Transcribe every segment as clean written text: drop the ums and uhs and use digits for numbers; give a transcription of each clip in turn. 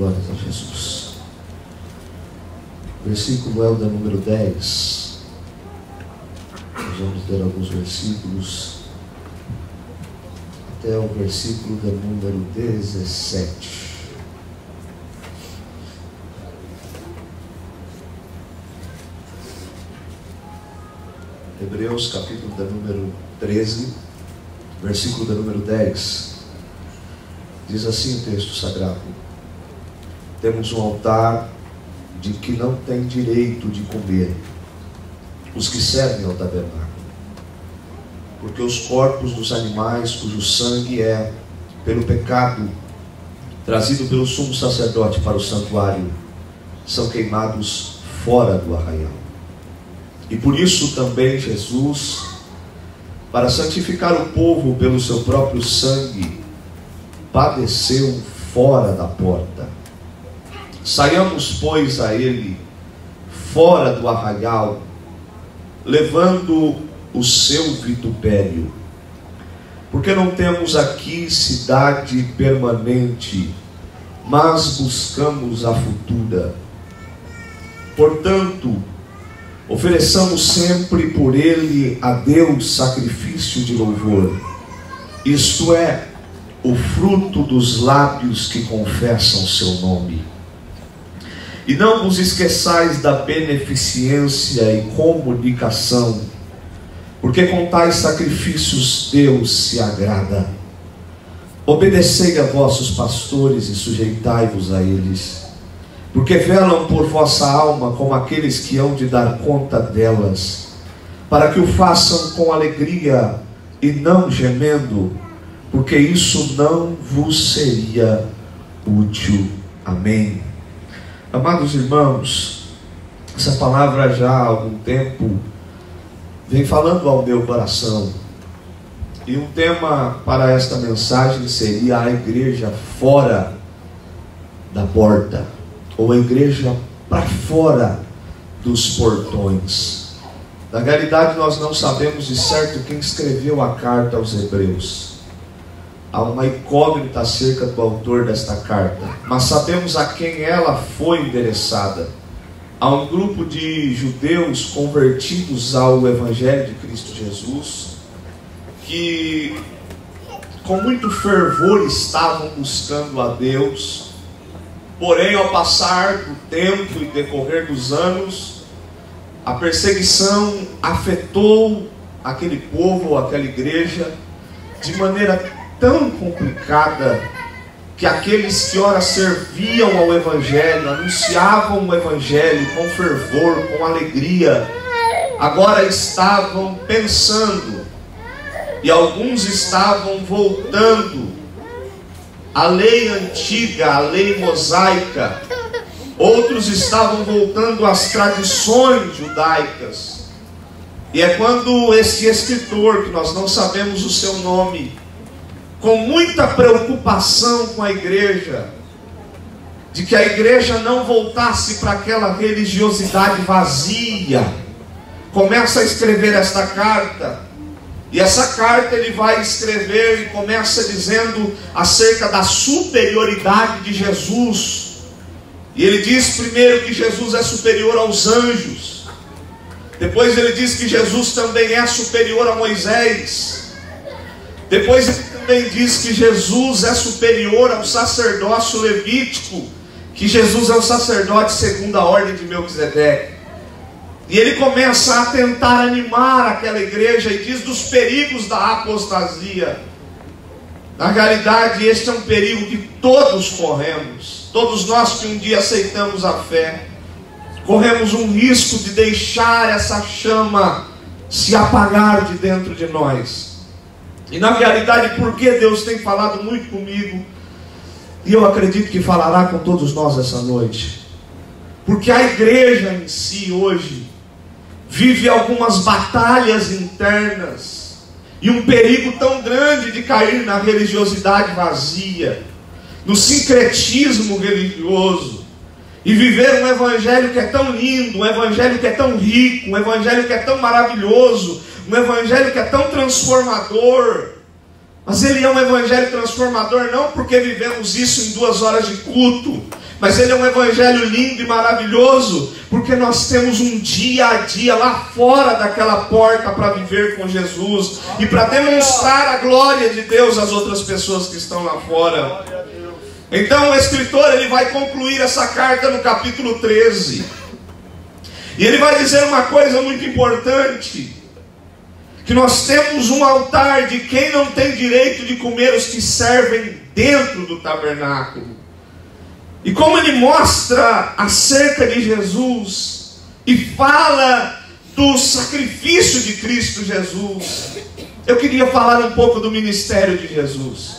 Glórias a Jesus. O versículo é o da número 10. Nós vamos ler alguns versículos até o versículo da número 17. Hebreus, capítulo da número 13, versículo da número 10. Diz assim o texto sagrado: temos um altar de que não tem direito de comer os que servem ao tabernáculo, porque os corpos dos animais cujo sangue é, pelo pecado, trazido pelo sumo sacerdote para o santuário, são queimados fora do arraial. E por isso também Jesus, para santificar o povo pelo seu próprio sangue, padeceu fora da porta. Saiamos, pois, a ele fora do arraial, levando o seu vitupério, porque não temos aqui cidade permanente, mas buscamos a futura. Portanto, ofereçamos sempre por ele a Deus sacrifício de louvor, isto é, o fruto dos lábios que confessam seu nome. E não vos esqueçais da beneficência e comunicação, porque com tais sacrifícios Deus se agrada. Obedecei a vossos pastores e sujeitai-vos a eles, porque velam por vossa alma como aqueles que hão de dar conta delas, para que o façam com alegria e não gemendo, porque isso não vos seria útil. Amém. Amados irmãos, essa palavra já há algum tempo vem falando ao meu coração, e um tema para esta mensagem seria a igreja fora da porta, ou a igreja para fora dos portões. Na realidade, nós não sabemos de certo quem escreveu a carta aos Hebreus. Há uma incógnita acerca do autor desta carta, mas sabemos a quem ela foi endereçada: a um grupo de judeus convertidos ao Evangelho de Cristo Jesus, que com muito fervor estavam buscando a Deus. Porém, ao passar do tempo e decorrer dos anos, a perseguição afetou aquele povo, aquela igreja, de maneira tão complicada, que aqueles que ora serviam ao Evangelho, anunciavam o Evangelho com fervor, com alegria, agora estavam pensando, e alguns estavam voltando à lei antiga, à lei mosaica, outros estavam voltando às tradições judaicas. E é quando esse escritor, que nós não sabemos o seu nome, com muita preocupação com a igreja, de que a igreja não voltasse para aquela religiosidade vazia, começa a escrever esta carta. E essa carta ele vai escrever e começa dizendo acerca da superioridade de Jesus. E ele diz primeiro que Jesus é superior aos anjos. Depois ele diz que Jesus também é superior a Moisés. Depois ele também diz que Jesus é superior ao sacerdócio levítico, que Jesus é o sacerdote segundo a ordem de Melquisedeque. E ele começa a tentar animar aquela igreja e diz dos perigos da apostasia. Na realidade, este é um perigo que todos corremos. Todos nós que um dia aceitamos a fé, corremos um risco de deixar essa chama se apagar de dentro de nós. E na realidade, porque Deus tem falado muito comigo, e eu acredito que falará com todos nós essa noite, porque a igreja em si hoje vive algumas batalhas internas e um perigo tão grande de cair na religiosidade vazia, no sincretismo religioso, e viver um evangelho que é tão lindo, um evangelho que é tão rico, um evangelho que é tão maravilhoso, um evangelho que é tão transformador. Mas ele é um evangelho transformador não porque vivemos isso em 2 horas de culto, Mas ele é um evangelho lindo e maravilhoso, porque nós temos um dia a dia lá fora daquela porta para viver com Jesus e para demonstrar a glória de Deus às outras pessoas que estão lá fora. Então o escritor ele vai concluir essa carta no capítulo 13. E ele vai dizer uma coisa muito importante, que nós temos um altar de quem não tem direito de comer os que servem dentro do tabernáculo. E como ele mostra acerca de Jesus e fala do sacrifício de Cristo Jesus, eu queria falar um pouco do ministério de Jesus.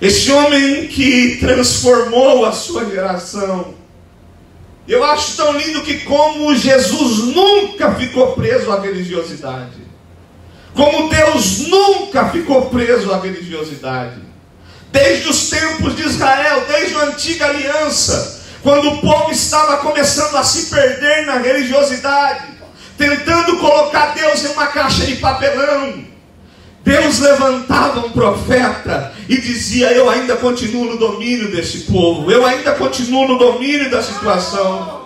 Esse homem que transformou a sua geração. Eu acho tão lindo que como Jesus nunca ficou preso à religiosidade, como Deus nunca ficou preso à religiosidade. Desde os tempos de Israel, desde a antiga aliança, quando o povo estava começando a se perder na religiosidade, tentando colocar Deus em uma caixa de papelão, Deus levantava um profeta e dizia: eu ainda continuo no domínio desse povo, eu ainda continuo no domínio da situação.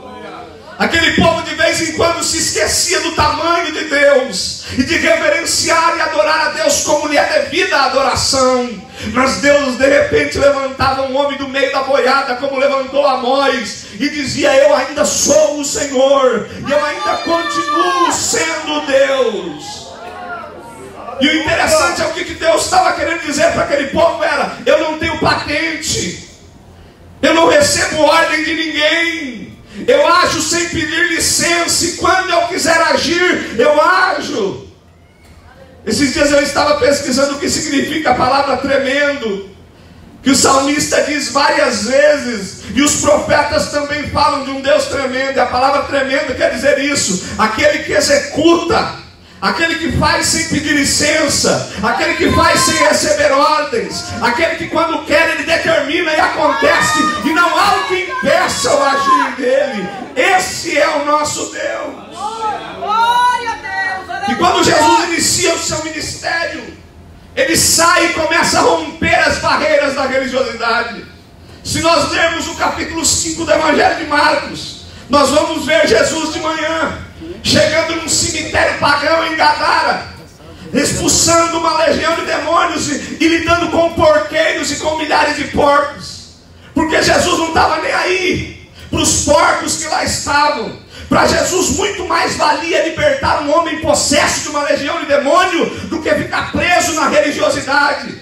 Aquele povo de vez em quando se esquecia do tamanho de Deus e de reverenciar e adorar a Deus como lhe é devida a adoração. Mas Deus de repente levantava um homem do meio da boiada, como levantou Amós, e dizia: eu ainda sou o Senhor, e eu ainda continuo sendo Deus. E o interessante é o que Deus estava querendo dizer para aquele povo era: eu não tenho patente, eu não recebo ordem de ninguém, eu ajo sem pedir licença, e quando eu quiser agir, eu ajo. Esses dias eu estava pesquisando o que significa a palavra tremendo, que o salmista diz várias vezes, e os profetas também falam de um Deus tremendo. E a palavra tremendo quer dizer isso: aquele que executa, aquele que faz sem pedir licença, aquele que faz sem receber ordens, aquele que quando quer ele determina e acontece, e não há o que impeça o agir dele. Esse é o nosso Deus. E quando Jesus inicia o seu ministério, ele sai e começa a romper as barreiras da religiosidade. Se nós lermos o capítulo 5 do Evangelho de Marcos, nós vamos ver Jesus de manhã chegando num cemitério pagão em Gadara, expulsando uma legião de demônios e lidando com porqueiros e com milhares de porcos, porque Jesus não estava nem aí para os porcos que lá estavam. Para Jesus muito mais valia libertar um homem possesso de uma legião de demônio do que ficar preso na religiosidade.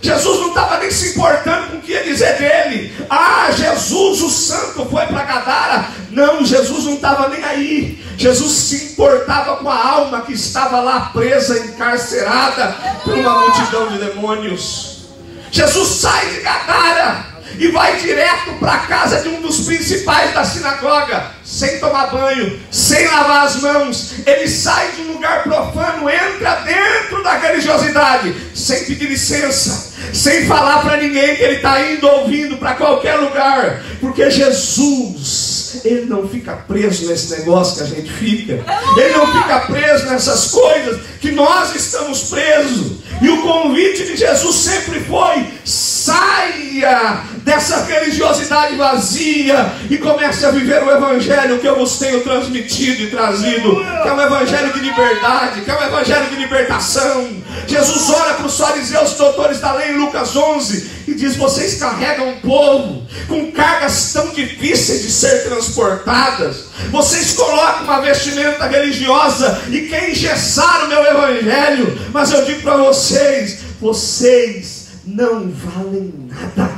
Jesus não estava nem se importando com o que ia dizer dele. Ah, Jesus o santo foi para Gadara. Não, Jesus não estava nem aí. Jesus se importava com a alma que estava lá presa, encarcerada por uma multidão de demônios. Jesus sai de Gadara e vai direto para a casa de um dos principais da sinagoga, sem tomar banho, sem lavar as mãos. Ele sai de um lugar profano, entra dentro da religiosidade, sem pedir licença, sem falar para ninguém que ele está indo ouvindo para qualquer lugar, porque Jesus, ele não fica preso nesse negócio que a gente fica, ele não fica preso nessas coisas que nós estamos presos. E o convite de Jesus sempre foi: saia dessa religiosidade vazia e comece a viver o evangelho que eu vos tenho transmitido e trazido, que é um evangelho de liberdade, que é um evangelho de libertação. Jesus olha para os fariseus, doutores da lei, em Lucas 11, e diz: vocês carregam um povo com cargas tão difíceis de ser transportadas, vocês colocam uma vestimenta religiosa e querem engessar o meu evangelho, mas eu digo para vocês, vocês não valem nada,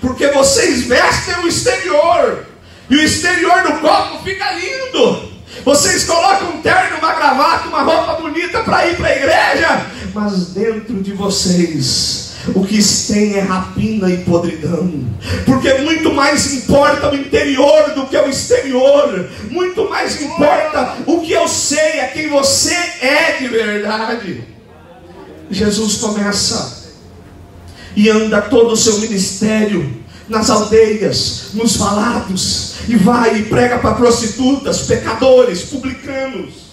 porque vocês vestem o exterior, e o exterior do copo fica lindo. Vocês colocam um terno, uma gravata, uma roupa bonita para ir para a igreja, mas dentro de vocês o que tem é rapina e podridão, porque muito mais importa o interior do que o exterior, muito mais importa o que eu sei, é quem você é de verdade. Jesus começa e anda todo o seu ministério nas aldeias, nos valados, e vai e prega para prostitutas, pecadores, publicanos.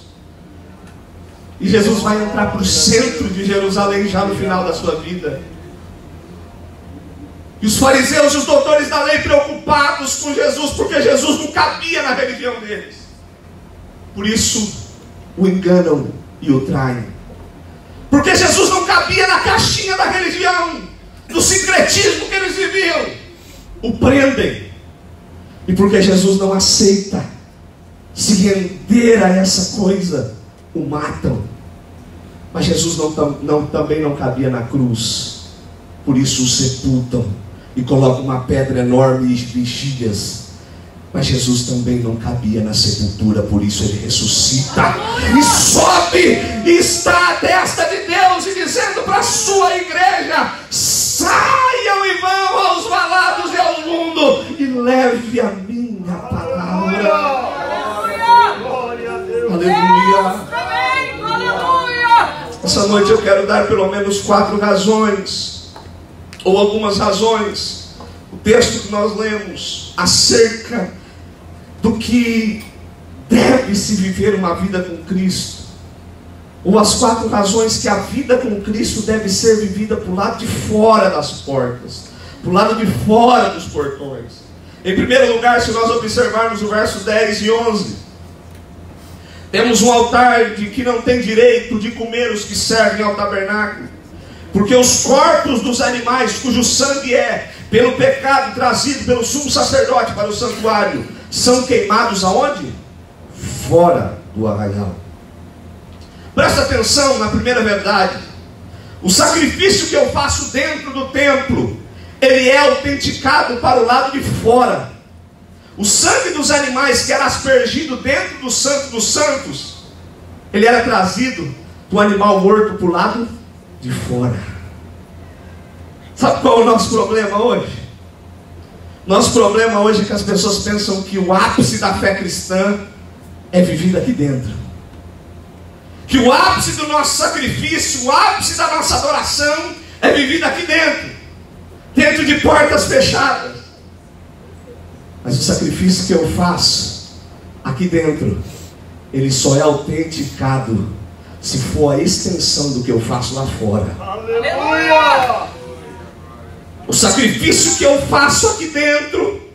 E Jesus vai entrar para o centro de Jerusalém já no final da sua vida. E os fariseus e os doutores da lei preocupados com Jesus, porque Jesus não cabia na religião deles. Por isso o enganam e o traem. Porque Jesus não cabia na caixinha da religião, do sincretismo que eles viviam. O prendem. E porque Jesus não aceita se render a essa coisa, o matam. Mas Jesus também não cabia na cruz. Por isso o sepultam e colocam uma pedra enorme e vigílias. Mas Jesus também não cabia na sepultura. Por isso ele ressuscita e sobe e está à destra de Deus, e dizendo para a sua igreja: saiam e vão aos valados e ao mundo e leve a minha palavra. Aleluia. Essa noite eu quero dar pelo menos 4 razões, ou algumas razões. O texto que nós lemos acerca do que deve-se viver uma vida com Cristo, ou as 4 razões que a vida com Cristo deve ser vivida para o lado de fora das portas, para o lado de fora dos portões. Em primeiro lugar, se nós observarmos o verso 10 e 11, temos um altar de que não tem direito de comer os que servem ao tabernáculo, porque os corpos dos animais cujo sangue é, pelo pecado trazido pelo sumo sacerdote para o santuário, são queimados aonde? Fora do arraial. Presta atenção na primeira verdade. O sacrifício que eu faço dentro do templo, ele é autenticado para o lado de fora. O sangue dos animais que era aspergido dentro do Santo dos Santos, ele era trazido do animal morto para o lado de fora. Sabe qual é o nosso problema hoje? Nosso problema hoje é que as pessoas pensam que o ápice da fé cristã é vivido aqui dentro. Que o ápice do nosso sacrifício, o ápice da nossa adoração é vivido aqui dentro. Dentro de portas fechadas. Mas o sacrifício que eu faço aqui dentro, ele só é autenticado se for a extensão do que eu faço lá fora. Aleluia! O sacrifício que eu faço aqui dentro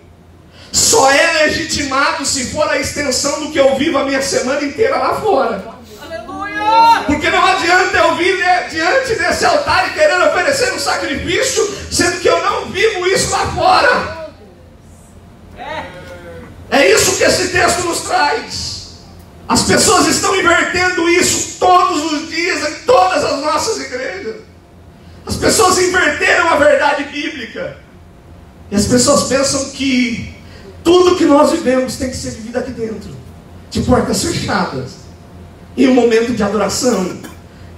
só é legitimado se for a extensão do que eu vivo a minha semana inteira lá fora. Aleluia! Porque não adianta eu vir diante desse altar e querer oferecer um sacrifício, sendo que eu não vivo isso lá fora. É isso que esse texto nos traz. As pessoas estão invertendo isso todos os dias em todas as nossas igrejas. As pessoas inverteram a verdade bíblica. E as pessoas pensam que tudo que nós vivemos tem que ser vivido aqui dentro, de portas fechadas, em um momento de adoração,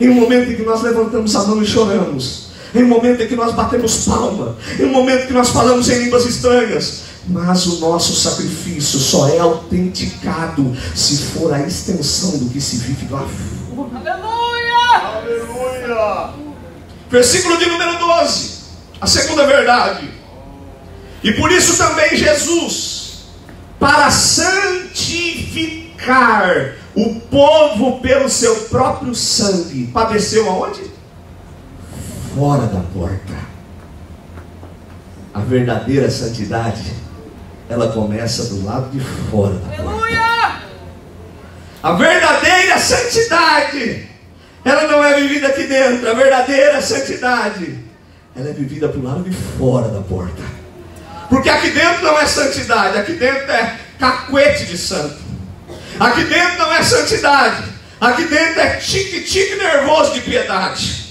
em um momento em que nós levantamos a mão e choramos, em um momento em que nós batemos palma, em um momento em que nós falamos em línguas estranhas. Mas o nosso sacrifício só é autenticado se for a extensão do que se vive lá fora. Aleluia! Aleluia! Versículo de número 12, a segunda verdade. E por isso também Jesus, para santificar o povo pelo seu próprio sangue, padeceu aonde? Fora da porta. A verdadeira santidade, ela começa do lado de fora da porta. A verdadeira santidade, ela não é vivida aqui dentro. A verdadeira santidade, ela é vivida para o lado de fora da porta. Porque aqui dentro não é santidade, aqui dentro é cacuete de santo. Aqui dentro não é santidade, aqui dentro é tique-tique nervoso de piedade.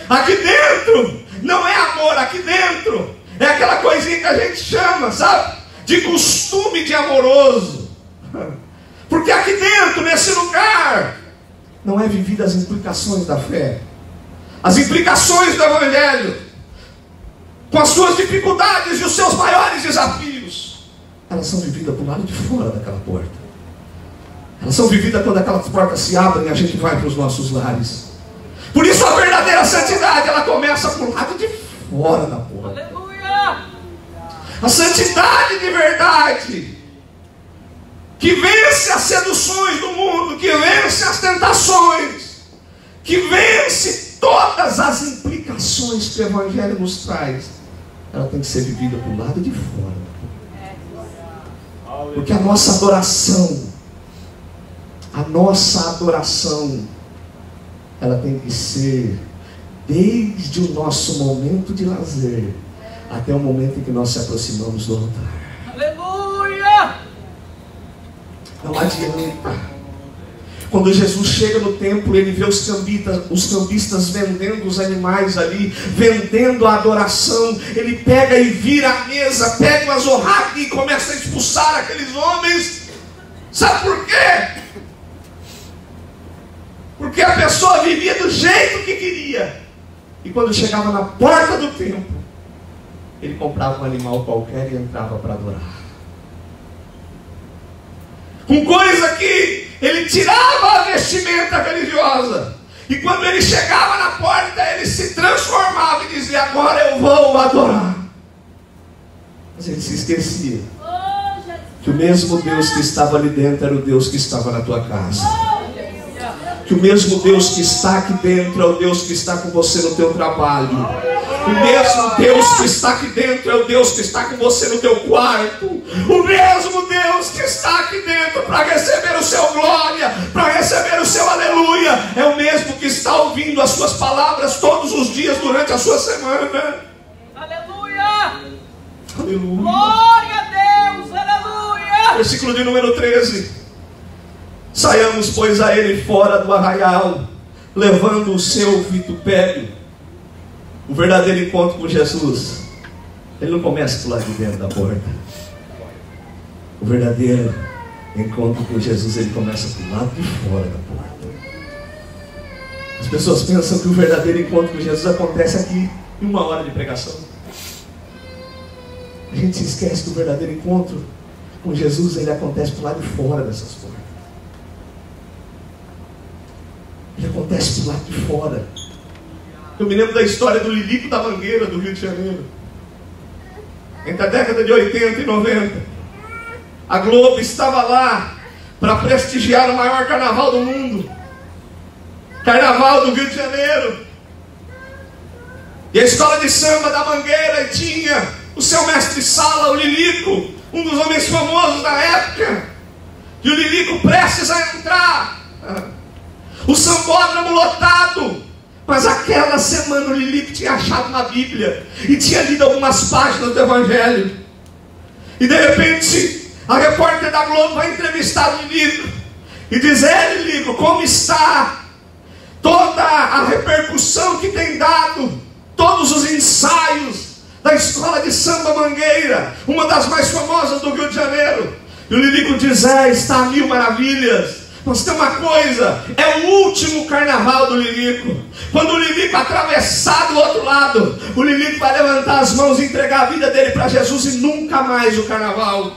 Aqui dentro não é amor, aqui dentro é aquela coisinha que a gente chama, sabe, de costume de amoroso. Porque aqui dentro, nesse lugar, não é vivida as implicações da fé, as implicações do Evangelho, com as suas dificuldades e os seus maiores desafios. Elas são vividas por lado de fora daquela porta. Elas são vividas quando aquelas portas se abrem e a gente vai para os nossos lares. Por isso a verdadeira santidade, ela começa por lado de fora da porta. Aleluia! A santidade de verdade, que vence as seduções do mundo, que vence as tentações, que vence todas as implicações que o Evangelho nos traz, ela tem que ser vivida para o lado de fora. Porque a nossa adoração, ela tem que ser desde o nosso momento de lazer até o momento em que nós se aproximamos do altar. Aleluia! Não adianta. Quando Jesus chega no templo, ele vê os cambistas vendendo os animais ali, vendendo a adoração. Ele pega e vira a mesa, pega o azorraque e começa a expulsar aqueles homens. Sabe por quê? Porque a pessoa vivia do jeito que queria. E quando chegava na porta do templo, ele comprava um animal qualquer e entrava para adorar. Com coisa que ele tirava a vestimenta religiosa. E quando ele chegava na porta, ele se transformava e dizia: agora eu vou adorar. Mas ele se esquecia que o mesmo Deus que estava ali dentro era o Deus que estava na tua casa. Que o mesmo Deus que está aqui dentro é o Deus que está com você no teu trabalho. O mesmo Deus que está aqui dentro é o Deus que está com você no teu quarto. O mesmo Deus que está aqui dentro para receber o seu glória, para receber o seu aleluia, é o mesmo que está ouvindo as suas palavras todos os dias durante a sua semana. Aleluia! Aleluia! Glória a Deus! Aleluia! Versículo de número 13. Saiamos, pois, a ele fora do arraial, levando o seu vitupério. O verdadeiro encontro com Jesus, ele não começa por lá de dentro da porta. O verdadeiro encontro com Jesus, ele começa por lado de fora da porta. As pessoas pensam que o verdadeiro encontro com Jesus acontece aqui em 1 hora de pregação. A gente se esquece que o verdadeiro encontro com Jesus, ele acontece por lado de fora dessas portas. Ele acontece por lado de fora. Eu me lembro da história do Lilico da Mangueira, do Rio de Janeiro. Entre a década de 80 e 90. A Globo estava lá para prestigiar o maior carnaval do mundo. Carnaval do Rio de Janeiro. E a escola de samba da Mangueira tinha o seu mestre-sala, o Lilico, um dos homens famosos da época. E o Lilico prestes a entrar. O sambódromo lotado. Mas aquela semana o Lilico tinha achado uma Bíblia e tinha lido algumas páginas do Evangelho. E de repente a repórter da Globo vai entrevistar o Lilico e diz: Lilico, como está toda a repercussão que tem dado todos os ensaios da escola de samba Mangueira, uma das mais famosas do Rio de Janeiro? E o Lilico diz: está a mil maravilhas. Mas tem uma coisa, é o último carnaval do Lilico. Quando o Lilico atravessar do outro lado, o Lilico vai levantar as mãos e entregar a vida dele para Jesus e nunca mais o carnaval.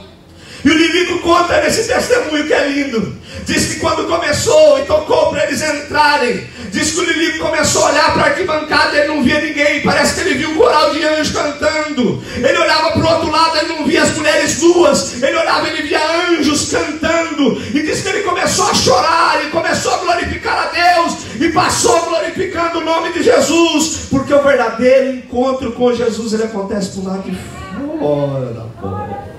E o Lilico conta nesse testemunho que é lindo. Diz que quando começou e tocou para eles entrarem, diz que o Lilico começou a olhar para a arquibancada e ele não via ninguém. Parece que ele viu um coral de anjos cantando. Ele olhava para o outro lado, ele não via as mulheres nuas. Ele olhava e ele via anjos cantando. E diz que ele começou a chorar, ele começou a glorificar a Deus e passou glorificando o nome de Jesus. Porque o verdadeiro encontro com Jesus, ele acontece por lá de fora da porta.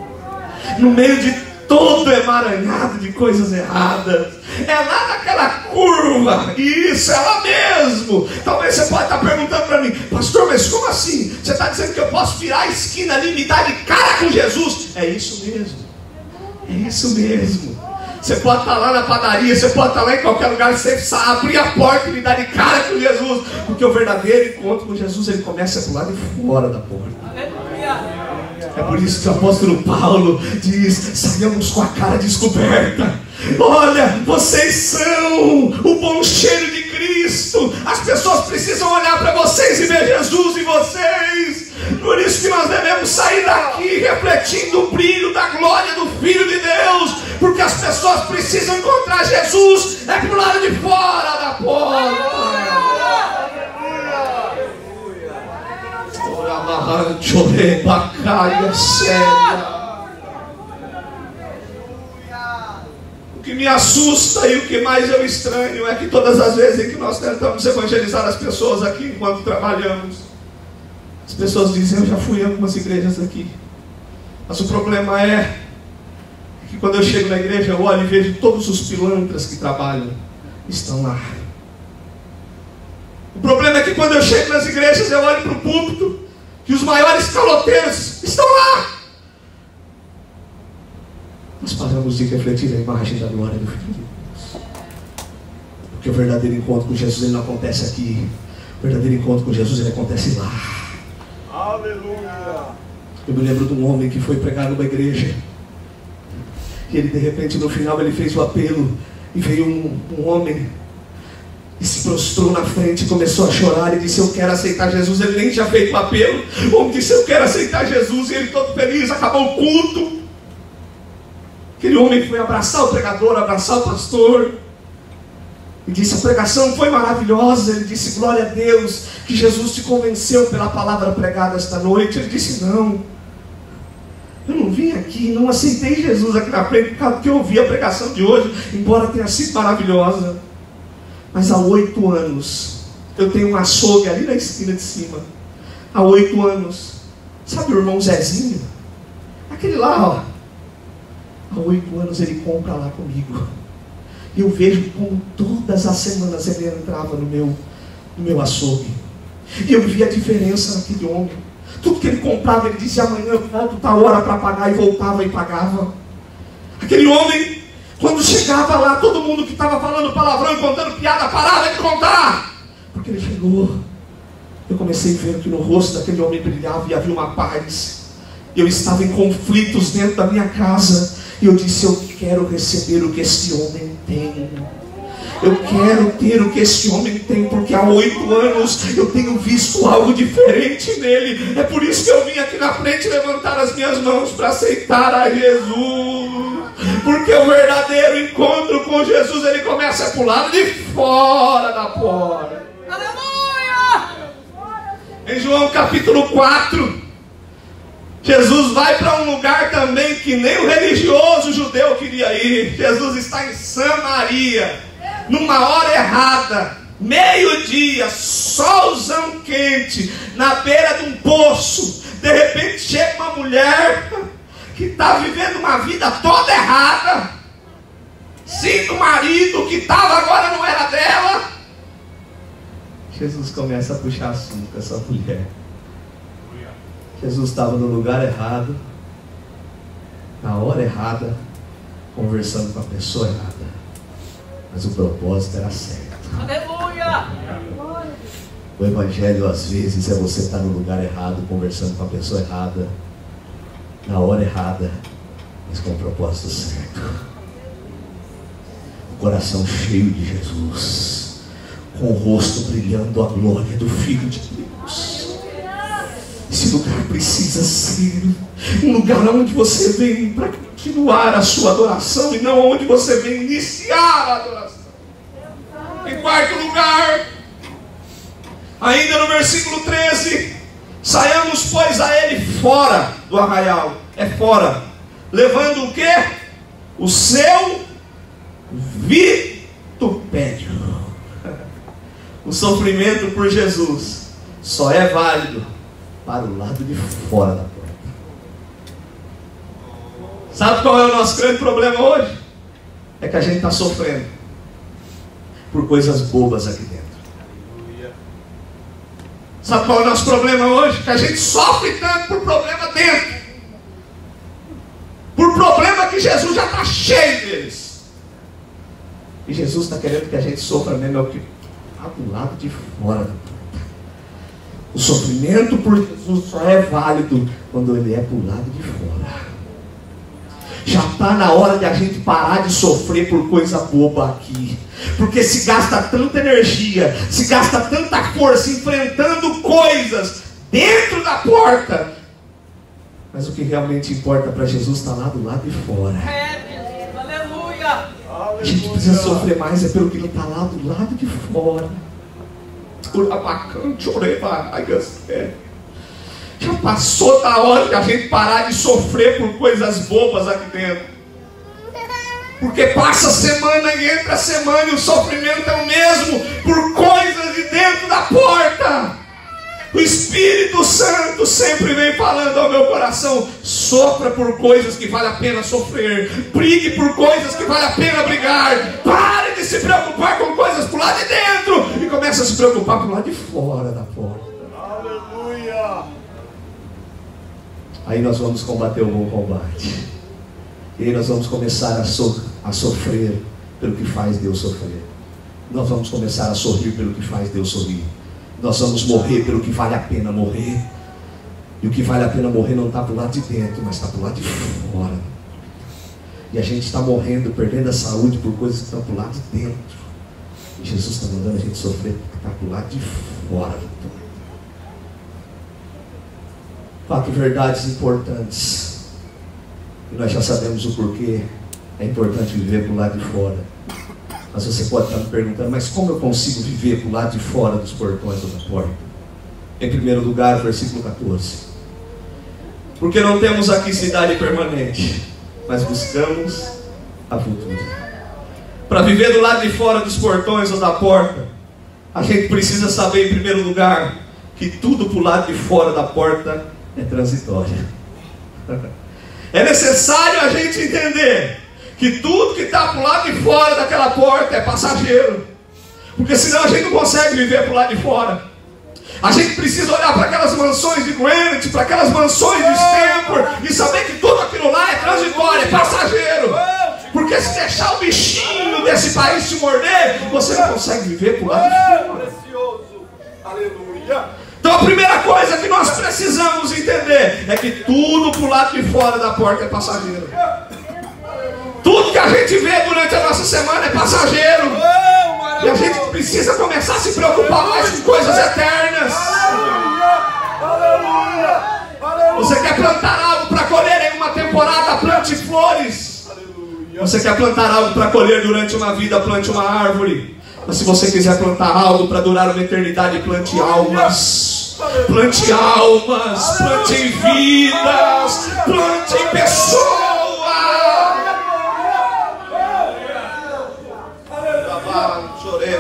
No meio de todo emaranhado de coisas erradas. É lá naquela curva. Isso, é lá mesmo. Talvez você pode estar perguntando para mim: pastor, mas como assim? Você está dizendo que eu posso virar a esquina ali e me dar de cara com Jesus? É isso mesmo. É isso mesmo. Você pode estar lá na padaria, você pode estar lá em qualquer lugar, você abrir a porta e me dar de cara com Jesus. Porque o verdadeiro encontro com Jesus, ele começa por lá de fora da porta. Aleluia! É por isso que o apóstolo Paulo diz: saiamos com a cara descoberta. Olha, vocês são o bom cheiro de Cristo. As pessoas precisam olhar para vocês e ver Jesus em vocês. Por isso que nós devemos sair daqui refletindo o brilho da glória do Filho de Deus. Porque as pessoas precisam encontrar Jesus é pro lado de fora da porta. O que me assusta e o que mais eu estranho é que todas as vezes em que nós tentamos evangelizar as pessoas aqui enquanto trabalhamos, as pessoas dizem, eu já fui em algumas igrejas aqui. Mas o problema é que quando eu chego na igreja, eu olho e vejo todos os pilantras que trabalham estão lá. O problema é que quando eu chego nas igrejas, eu olho para o púlpito e os maiores caloteiros estão lá. Nós paramos de refletir a imagem da glória do Filho de Deus. Porque o verdadeiro encontro com Jesus, ele não acontece aqui. O verdadeiro encontro com Jesus, ele acontece lá. Aleluia! Eu me lembro de um homem que foi pregar numa igreja. E ele, de repente, no final, ele fez o apelo. E veio um homem e se prostrou na frente, começou a chorar e disse, eu quero aceitar Jesus. Ele nem tinha feito o apelo. O homem disse, eu quero aceitar Jesus. E ele todo feliz, acabou o culto. Aquele homem foi abraçar o pregador, abraçar o pastor. E disse, a pregação foi maravilhosa. Ele disse, glória a Deus, que Jesus te convenceu pela palavra pregada esta noite. Ele disse, não, eu não vim aqui, não aceitei Jesus aqui na frente, por causa que eu ouvi a pregação de hoje, embora tenha sido maravilhosa. Mas há 8 anos, eu tenho um açougue ali na esquina de cima. Há 8 anos, sabe o irmão Zezinho? Aquele lá, ó. Há 8 anos ele compra lá comigo. E eu vejo como todas as semanas ele entrava no meu açougue. E eu via a diferença naquele homem. Tudo que ele comprava, ele dizia, amanhã eu volto tal hora para pagar, e voltava e pagava. Aquele homem, quando chegava lá, todo mundo que estava falando palavrão, contando piada, parava de contar. Porque ele chegou. Eu comecei a ver que no rosto daquele homem brilhava e havia uma paz. Eu estava em conflitos dentro da minha casa. E eu disse, eu quero receber o que este homem tem. Eu quero ter o que este homem tem, porque há 8 anos eu tenho visto algo diferente nele. É por isso que eu vim aqui na frente levantar as minhas mãos para aceitar a Jesus. Porque o verdadeiro encontro com Jesus, ele começa por lado de fora da porta. Aleluia! Em João capítulo 4, Jesus vai para um lugar também que nem o religioso judeu queria ir. Jesus está em Samaria, numa hora errada, meio-dia, solzão quente, na beira de um poço. De repente chega uma mulher que está vivendo uma vida toda errada. Sinto o marido que estava agora não era dela. Jesus começa a puxar assunto com essa mulher. Jesus estava no lugar errado, na hora errada, conversando com a pessoa errada. Mas o propósito era certo. Aleluia! O evangelho às vezes é você estar no lugar errado, conversando com a pessoa errada, na hora errada, mas com o propósito certo. O coração cheio de Jesus, com o rosto brilhando a glória do Filho de Deus. Esse lugar precisa ser um lugar onde você vem para continuar a sua adoração e não onde você vem iniciar a adoração. Em quarto lugar, ainda no versículo 13, saiamos pois a ele fora do arraial. É fora, levando o quê? O seu vitupério. O sofrimento por Jesus só é válido para o lado de fora da porta. Sabe qual é o nosso grande problema hoje? É que a gente está sofrendo por coisas bobas aqui dentro. Sabe qual é o nosso problema hoje? Que a gente sofre tanto por problema dentro, por problema que Jesus já está cheio deles. E Jesus está querendo que a gente sofra mesmo é o que está do lado de fora da porta. O sofrimento por Jesus só é válido quando ele é por lado de fora. Já está na hora de a gente parar de sofrer por coisa boba aqui. Porque se gasta tanta energia, se gasta tanta força enfrentando coisas dentro da porta. Mas o que realmente importa para Jesus está lá do lado de fora. É, aleluia! A gente precisa sofrer mais é pelo que está lá do lado de fora. Já passou da hora de a gente parar de sofrer por coisas bobas aqui dentro. Porque passa semana e entra semana e o sofrimento é o mesmo por coisas de dentro da porta. O Espírito Santo sempre vem falando ao meu coração: sofra por coisas que vale a pena sofrer, brigue por coisas que vale a pena brigar, pare de se preocupar com coisas por lá de dentro e comece a se preocupar por lá de fora da porta. Aleluia! Aí nós vamos combater o bom combate, e aí nós vamos começar a sofrer pelo que faz Deus sofrer. Nós vamos começar a sorrir pelo que faz Deus sorrir. Nós vamos morrer pelo que vale a pena morrer. E o que vale a pena morrer não está para o lado de dentro, mas está para o lado de fora. E a gente está morrendo, perdendo a saúde por coisas que estão para o lado de dentro. E Jesus está mandando a gente sofrer porque está para o lado de fora. 4 verdades importantes. E nós já sabemos o porquê é importante viver para o lado de fora. Mas você pode estar me perguntando: mas como eu consigo viver para o lado de fora dos portões ou da porta? Em primeiro lugar, versículo 14. Porque não temos aqui cidade permanente, mas buscamos a futura. Para viver do lado de fora dos portões ou da porta, a gente precisa saber, em primeiro lugar, que tudo para o lado de fora da porta é transitório. É necessário a gente entender que tudo que está para o lado de fora daquela porta é passageiro, porque senão a gente não consegue viver para o lado de fora. A gente precisa olhar para aquelas mansões de Greenwich, para aquelas mansões de Stanford, e saber que tudo aquilo lá é transitório, é passageiro. Porque se deixar o bichinho desse país te morder, você não consegue viver para o lado de fora. Precioso! Aleluia! Então a primeira coisa que nós precisamos entender é que tudo para o lado de fora da porta é passageiro. Tudo que a gente vê durante a nossa semana é passageiro. E a gente precisa começar a se preocupar mais com coisas eternas. Você quer plantar algo para colher em uma temporada? Plante flores. Você quer plantar algo para colher durante uma vida? Plante uma árvore. Mas se você quiser plantar algo para durar uma eternidade, plante almas. Plante almas. Plante vidas. Plante pessoas.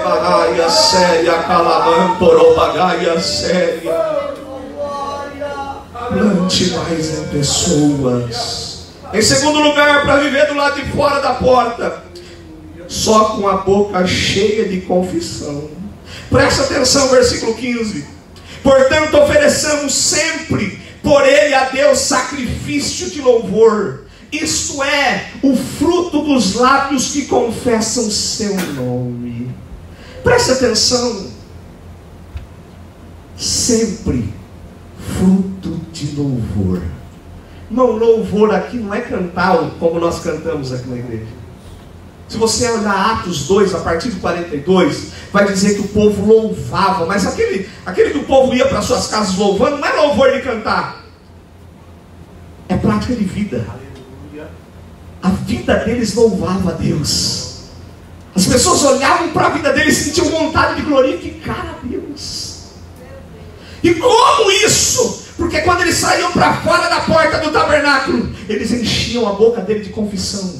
Bagaia séria, calabamporobagaia séria. Plante mais em pessoas. Em segundo lugar, para viver do lado de fora da porta, só com a boca cheia de confissão. Presta atenção, versículo 15. Portanto, ofereçamos sempre por ele a Deus sacrifício de louvor, isto é, o fruto dos lábios que confessam seu nome. Preste atenção. Sempre fruto de louvor. Não, louvor aqui não é cantar como nós cantamos aqui na igreja. Se você olhar Atos 2, a partir de 42, vai dizer que o povo louvava. Mas aquele que o povo ia para suas casas louvando, não é louvor de cantar. É prática de vida. A vida deles louvava a Deus. As pessoas olhavam para a vida deles e sentiam vontade de glorificar a Deus. E como isso? Porque quando eles saíam para fora da porta do tabernáculo, eles enchiam a boca dele de confissão.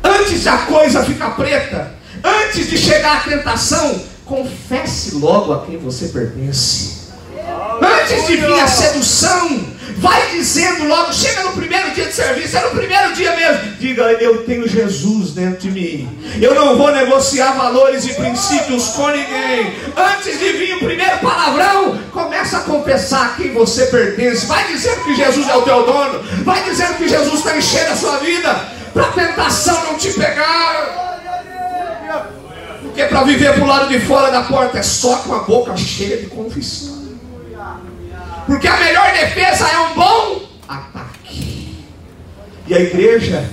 Antes de a coisa ficar preta, antes de chegar a tentação, confesse logo a quem você pertence. Antes de vir a sedução, vai dizendo logo, chega no primeiro dia de serviço, é no primeiro dia mesmo, diga: eu tenho Jesus dentro de mim, eu não vou negociar valores e princípios com ninguém. Antes de vir o primeiro palavrão, começa a confessar a quem você pertence. Vai dizendo que Jesus é o teu dono, vai dizendo que Jesus está enchendo a sua vida, para a tentação não te pegar. Porque para viver para o lado de fora da porta é só com a boca cheia de confissão. Porque a melhor defesa é um bom ataque. E a igreja,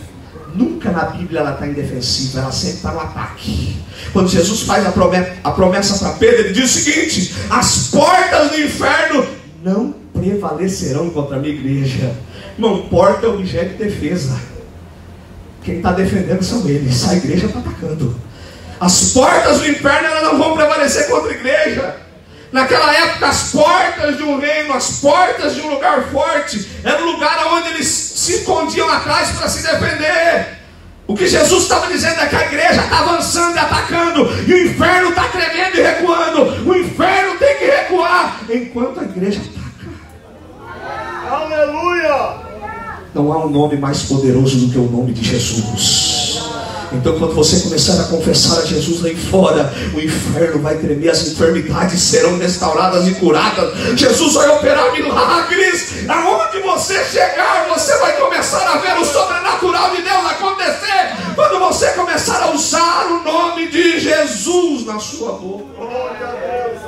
nunca na Bíblia ela está indefensiva, ela sempre está no ataque. Quando Jesus faz a promessa para Pedro, ele diz o seguinte: as portas do inferno não prevalecerão contra a minha igreja. Irmão, porta é objeto de defesa. Quem está defendendo são eles, a igreja está atacando. As portas do inferno elas não vão prevalecer contra a igreja. Naquela época, as portas de um reino, as portas de um lugar forte, era o lugar onde eles se escondiam atrás para se defender. O que Jesus estava dizendo é que a igreja está avançando e atacando, e o inferno está tremendo e recuando. O inferno tem que recuar enquanto a igreja ataca. Aleluia! Não há um nome mais poderoso do que o nome de Jesus. Então, quando você começar a confessar a Jesus lá fora, o inferno vai tremer, as enfermidades serão restauradas e curadas. Jesus vai operar milagres. Aonde você chegar, você vai começar a ver o sobrenatural de Deus acontecer. Quando você começar a usar o nome de Jesus na sua boca. Glória a Deus!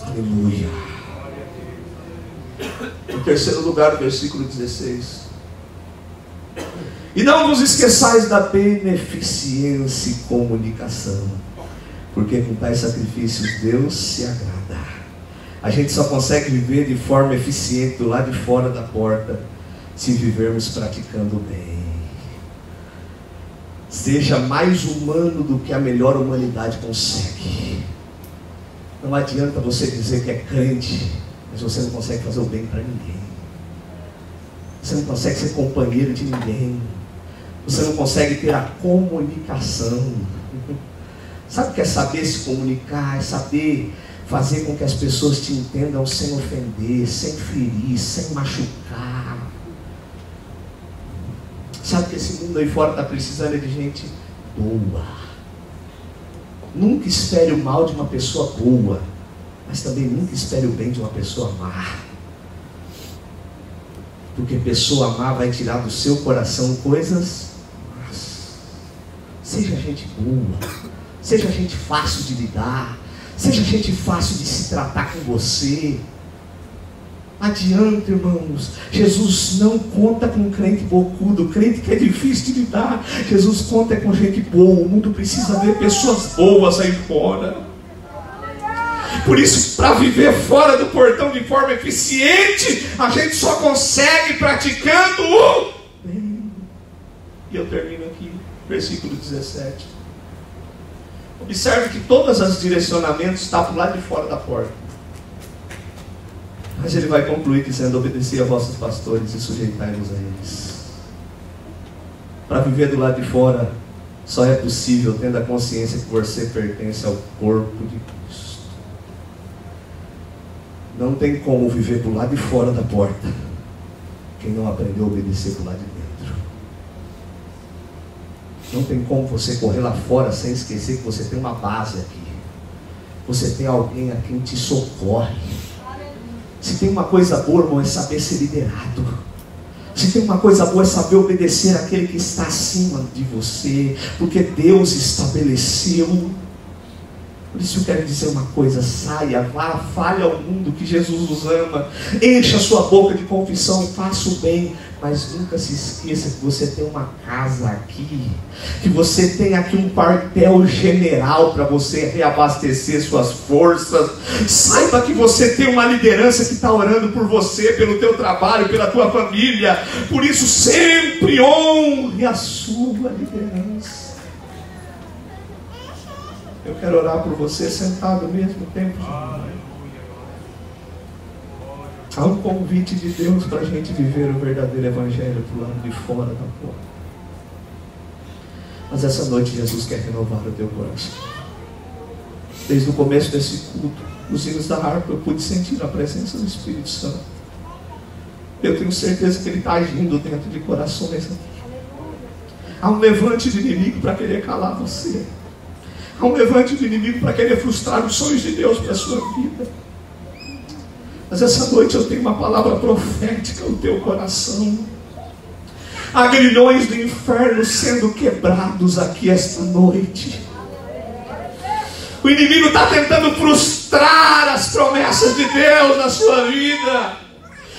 Aleluia. Em terceiro lugar, o versículo 16. E não vos esqueçais da beneficência e comunicação, porque com tais sacrifícios Deus se agrada. A gente só consegue viver de forma eficiente do lado de fora da porta se vivermos praticando bem. Seja mais humano do que a melhor humanidade consegue. Não adianta você dizer que é crente, mas você não consegue fazer o bem para ninguém. Você não consegue ser companheiro de ninguém. Você não consegue ter a comunicação. Sabe o que é saber se comunicar? É saber fazer com que as pessoas te entendam sem ofender, sem ferir, sem machucar. Sabe que esse mundo aí fora está precisando de gente boa. Nunca espere o mal de uma pessoa boa, mas também nunca espere o bem de uma pessoa má. Porque pessoa má vai tirar do seu coração coisas más. Seja gente boa, seja gente fácil de lidar, seja gente fácil de se tratar com você. Adianta, irmãos. Jesus não conta com crente bocudo, crente que é difícil de lidar. Jesus conta com gente boa. O mundo precisa ver pessoas boas aí fora. Por isso, para viver fora do portão de forma eficiente, a gente só consegue praticando o bem. E eu termino aqui, versículo 17. Observe que todos os direcionamentos estão para o lado de fora da porta. Mas ele vai concluir dizendo: obedecei a vossos pastores e sujeitai-vos a eles. Para viver do lado de fora, só é possível tendo a consciência que você pertence ao corpo de Cristo. Não tem como viver do lado de fora da porta quem não aprendeu a obedecer do lado de dentro. Não tem como você correr lá fora sem esquecer que você tem uma base aqui. Você tem alguém a quem te socorre. Se tem uma coisa boa, irmão, é saber ser liderado. Se tem uma coisa boa, é saber obedecer àquele que está acima de você, porque Deus estabeleceu. Por isso eu quero dizer uma coisa: saia, vá, fale ao mundo que Jesus os ama, encha a sua boca de confissão, faça o bem, mas nunca se esqueça que você tem uma casa aqui, que você tem aqui um quartel general para você reabastecer suas forças. Saiba que você tem uma liderança que está orando por você, pelo teu trabalho, pela tua família. Por isso sempre honre a sua liderança. Eu quero orar por você sentado ao mesmo tempo. Há um convite de Deus para a gente viver o verdadeiro evangelho do lado de fora da porta. Mas essa noite Jesus quer renovar o teu coração. Desde o começo desse culto, os hinos da harpa, eu pude sentir a presença do Espírito Santo. Eu tenho certeza que Ele está agindo dentro de corações aqui. Há um levante de inimigo para querer calar você. Há um levante do inimigo para querer frustrar os sonhos de Deus para a sua vida. Mas essa noite eu tenho uma palavra profética ao teu coração. Há grilhões do inferno sendo quebrados aqui esta noite. O inimigo está tentando frustrar as promessas de Deus na sua vida.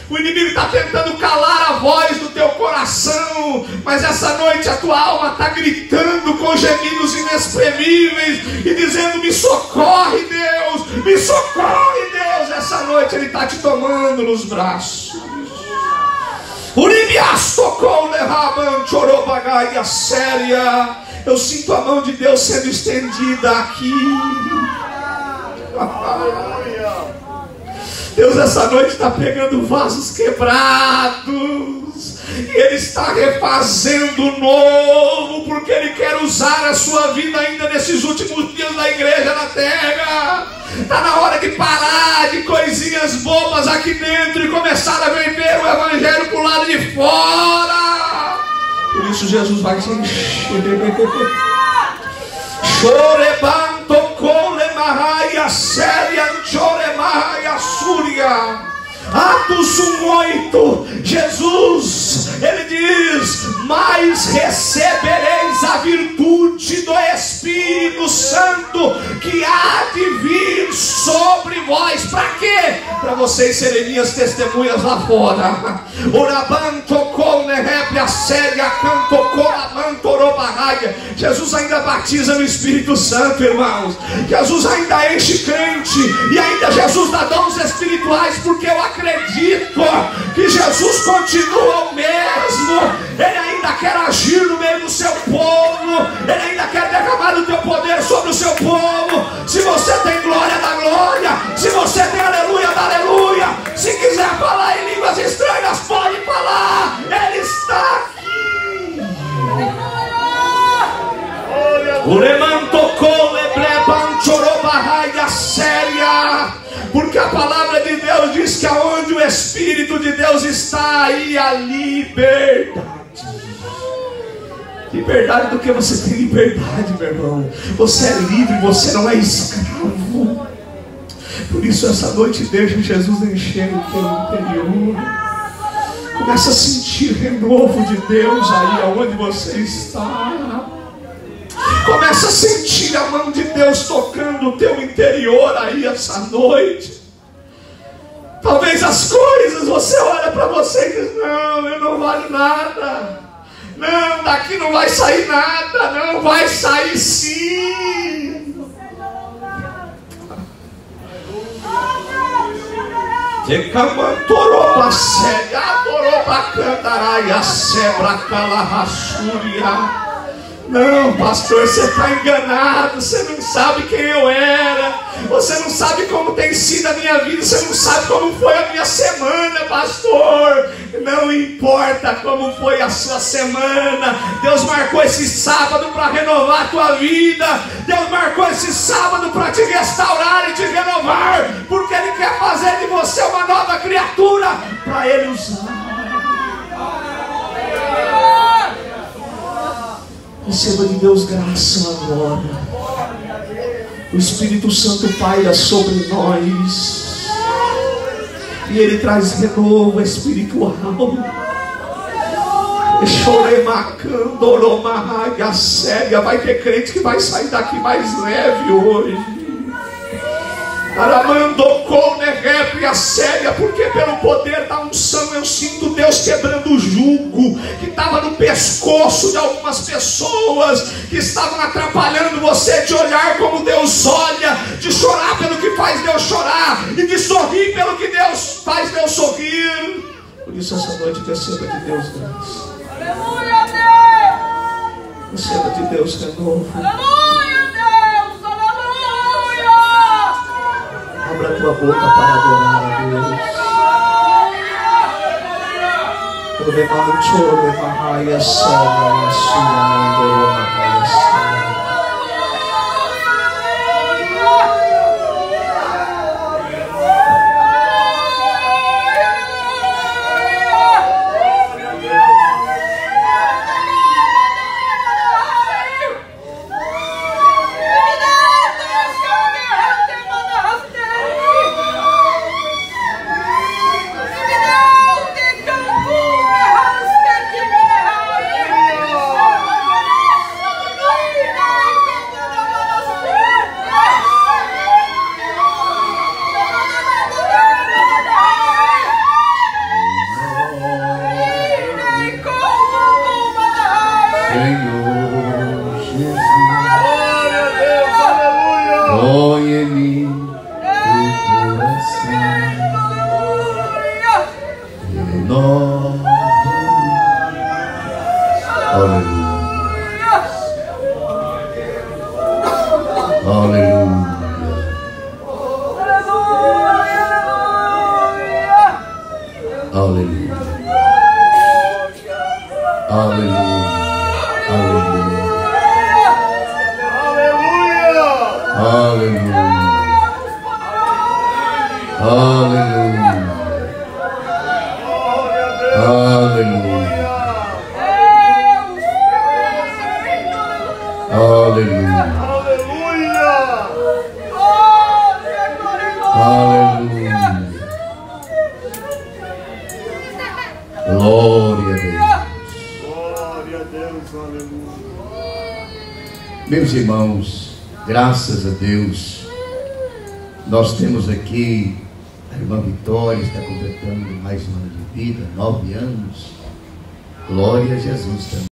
O inimigo está tentando calar a voz do teu coração, mas essa noite a tua alma está gritando com gemidos inexprimíveis e dizendo: me socorre, Deus, me socorre, Deus. Essa noite Ele está te tomando nos braços. Eu sinto a mão de Deus sendo estendida aqui. Deus essa noite está pegando vasos quebrados. nós. E Ele está refazendo o novo, porque Ele quer usar a sua vida ainda nesses últimos dias da igreja na terra. Está na hora de parar de coisinhas bobas aqui dentro e começar a viver o evangelho para o lado de fora. Por isso Jesus vai te encher. Chorebanto colemahaya serian choremahaya súria. Atos 1:8, Jesus, Ele diz: mas recebereis a virtude do Espírito Santo que há de vir sobre vós. Para quê? Para vocês serem minhas testemunhas lá fora. Jesus ainda batiza no Espírito Santo, irmãos. Jesus ainda enche crente, e ainda Jesus dá dons espirituais, porque eu acredito que Jesus continua o mesmo. Ele ainda quer agir no meio do seu povo. Ele ainda quer derramar o teu poder sobre o seu povo. Se você tem glória, da glória. Se você tem aleluia, da aleluia. Se quiser falar em línguas estranhas, pode falar. Ele está aqui. Porque a palavra de Deus diz que aonde o Espírito de Deus está, aí a liberdade. Liberdade do que você tem liberdade, meu irmão. Você é livre, você não é escravo. Por isso essa noite deixa Jesus encher o teu interior. Começa a sentir renovo de Deus aí aonde você está. Começa a sentir a mão de Deus tocando o teu interior aí essa noite. Talvez as coisas, você olha para você e diz: não, eu não valho nada. Não, daqui não vai sair nada. Não, vai sair sim. Decamantorou séria, adorou para cantar e a sebra calahassúria. Não, pastor, você está enganado. Você não sabe quem eu era. Você não sabe como tem sido a minha vida. Você não sabe como foi a minha semana, pastor. Não importa como foi a sua semana. Deus marcou esse sábado para renovar a tua vida. Deus marcou esse sábado para te restaurar e te renovar, porque Ele quer fazer de você uma nova criatura para Ele usar. Receba de Deus graça agora. O Espírito Santo paira sobre nós, e Ele traz renovo espiritual. Vai ter crente que vai sair daqui mais leve hoje. Porque pelo poder da unção eu sinto Deus quebrando o jugo que estava no pescoço de algumas pessoas que estavam atrapalhando você de olhar como Deus olha, de chorar pelo que faz Deus chorar e de sorrir pelo que Deus faz Deus sorrir. Por isso essa noite receba de Deus graça. Aleluia, Deus. Receba de Deus renovo. Aleluia, Deus. Aleluia. Abra a tua boca para adorar a Deus. Aleluia. Aleluia. Aleluia. Aleluia. Aleluia. Aleluia. Aleluia. Glória a Deus. Glória a Deus, aleluia. Meus irmãos, graças a Deus, nós temos aqui a irmã Vitória, está completando mais um ano de vida, 9 anos. Glória a Jesus também.